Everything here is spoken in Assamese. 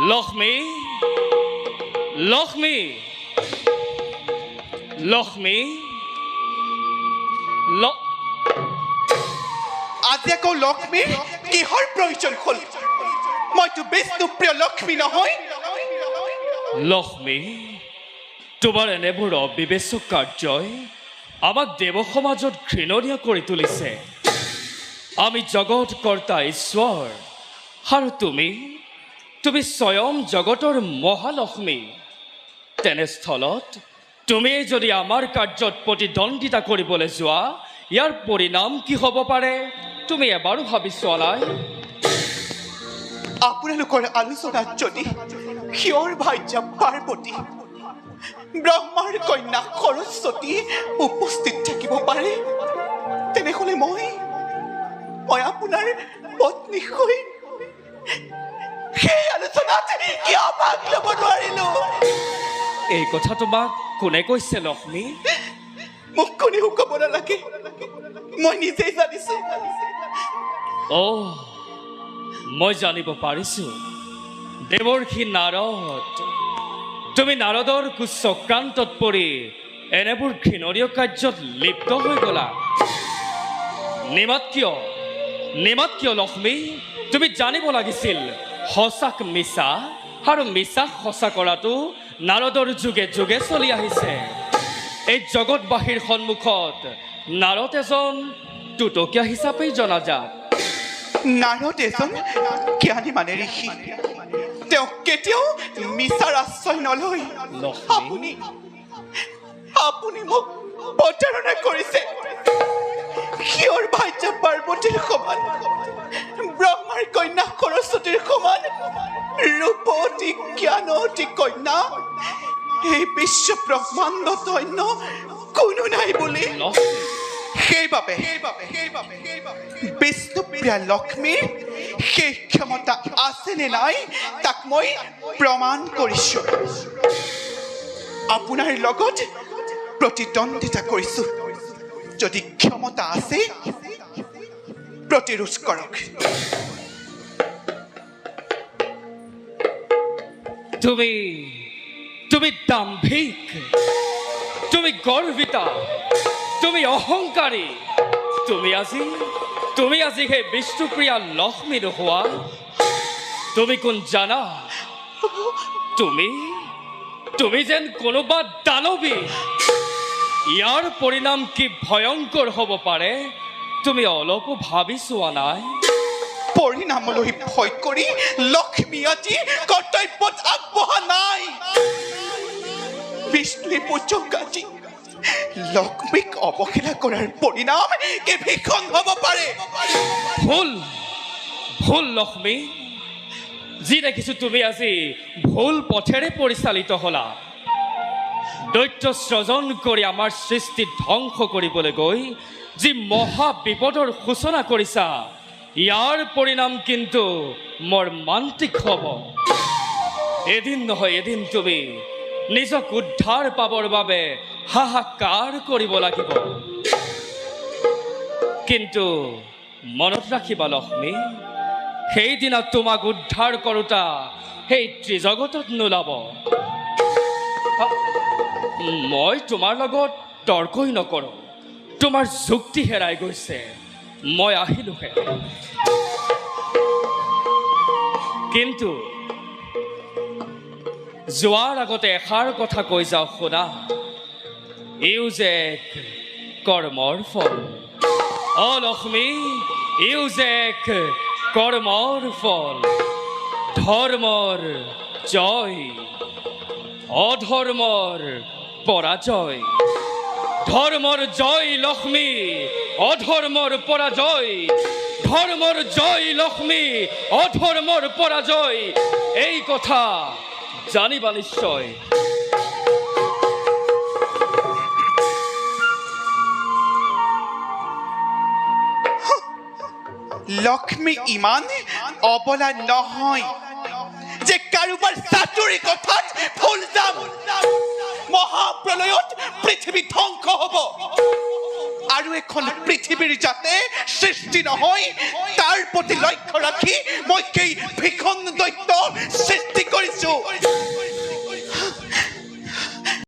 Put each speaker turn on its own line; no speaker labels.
লক্ষ্মী লক্ষ্মী লক্ষ্মী
আজি আকৌ লক্ষ্মী কিহৰ প্ৰয়োজন হ'ল মইতো বিষ্ণুপ্ৰিয় লক্ষ্মী নহয়
লক্ষ্মী তোমাৰ এনেবোৰ অবিবেচক কাৰ্যই আমাক দেৱ সমাজত ঘৃণনীয় কৰি তুলিছে আমি জগত কৰ্তা ঈশ্বৰ আৰু তুমি স্বয়ং জগতৰ মহালক্ষ্মী তেনেস্থলত তুমি যদি আমাৰ কাৰ্যত প্ৰতিদ্বন্দ্বিতা কৰিবলৈ যোৱা ইয়াৰ পৰিণাম কি হ'ব পাৰে তুমি এবাৰো ভাবি চোৱা নাই
আপোনালোকৰ আলোচনাত যদি ক্ষীয়ৰ ভাৰ্যা পাৰ্বতী ব্ৰহ্মাৰ কন্যা সৰস্বতী উপস্থিত থাকিব পাৰে তেনেহ'লে মই আপোনাৰ পত্নী হৈ সেই আলোচনাত কিয় ভাগ ল'ব নোৱাৰিলো
এই কথা তোমাক কোনে কৈছে লক্ষ্মী
মোক কোনেও ক'ব নালাগে মই নিজেই জানিছো
মই জানিব পাৰিছো দেৱৰ্ষি নাৰদ তুমি নাৰদৰ কুচক্ৰান্তত পৰি এনেবোৰ ঘৃণনীয় কাৰ্যত লিপ্ত হৈ গলা নিমাত কিয় লক্ষ্মী তুমি জানিব লাগিছিল সঁচাক মিছা আৰু মিছাক সঁচা কৰাটো নাৰদৰ যুগে যুগে চলি আহিছে এই জগতবাসীৰ সন্মুখত নাৰদ এজন টুটকীয়া হিচাপেই জনাজাত
নাৰদ এজন জ্ঞানী মানে ঋষি তেওঁ কেতিয়াও মিছাৰ আশ্ৰয় নলয় আপুনি মোক প্ৰতাৰণা কৰিছে ক্ষীয়ৰ ভাৰ্যা পাৰ্বতীৰ সমান ব্ৰহ্মাৰ কন্যা সৰস্বতীৰ সমান ৰূপৱতী জ্ঞানৱতী কন্যা এই বিশ্ব ব্ৰহ্মাণ্ডত অন্য কোনো নাই বুলি সেইবাবে বিষ্ণুপ্ৰিয়া লক্ষ্মীৰ সেই ক্ষমতা আছে নে নাই তাক মই প্ৰমাণ কৰিছো আপোনাৰ লগত প্ৰতিদ্বন্দ্বিতা কৰিছো যদি ক্ষমতা আছে প্ৰতিৰোধ কৰক
তুমি দাম্ভিক তুমি গৰ্বিতা তুমি অহংকাৰী তুমি আজি সেই বিষ্ণুপ্ৰিয়া লক্ষ্মী নোহোৱা তুমি কোন জানা তুমি যেন কোনোবা দানৱী ইয়াৰ পৰিণাম কি ভয়ংকৰ হ'ব পাৰে তুমি অলপো ভাবি চোৱা নাই
পৰিণামলৈ ভয় কৰি লক্ষ্মী আজি কৰ্তব্যত আগবঢ়া নাই বিষ্ণু পূজক আজি লক্ষ্মীক অৱহেলা কৰাৰ পৰিণাম কি ভীষণ হ'ব পাৰে
ভুল লক্ষ্মী যি দেখিছো তুমি আজি ভুল পথেৰে পৰিচালিত হলা দৈত্য সৃজন কৰি আমাৰ সৃষ্টি ধ্বংস কৰিবলৈ গৈ যি মহা বিপদৰ সূচনা কৰিছা ইয়াৰ পৰিণাম কিন্তু মৰ্মান্তিক হ'ব এদিন নহয় এদিন তুমি নিজক উদ্ধাৰ পাবৰ বাবে হাহাকাৰ কৰিব লাগিব কিন্তু মনত ৰাখিবা লক্ষ্মী সেইদিনা তোমাক উদ্ধাৰ কৰোঁতা সেই ত্ৰিজগতত নোলাব মই তোমাৰ লগত তৰ্কই নকৰোঁ তোমাৰ যুক্তি হেৰাই গৈছে মই আহিলোহে কিন্তু যোৱাৰ আগতে এষাৰ কথা কৈ যাওঁ শুনা ইউ যে কৰ্মৰ ফল লক্ষ্মী ইউ যে কৰ্মৰ ফল ধৰ্মৰ জয় অধৰ্মৰ পৰাজয় ধৰ্মৰ জয় লক্ষ্মী অধৰ্মৰ পৰাজয় ধৰ্মৰ জয় লক্ষ্মী অধৰ্মৰ পৰাজয় এই কথা জানিবা নিশ্চয়
লক্ষ্মী ইমান অবলা নহয় যে কাৰোবাৰ চাতুৰি কথাত ভুল যাম মহাপ্ৰলয়ত পৃথিৱী ধ্বংস হ'ব আৰু এখন পৃথিৱীৰ যাতে সৃষ্টি নহয় তাৰ প্ৰতি লক্ষ্য ৰাখি মই এই ভীষণ দৈত্য সৃষ্টি কৰিছো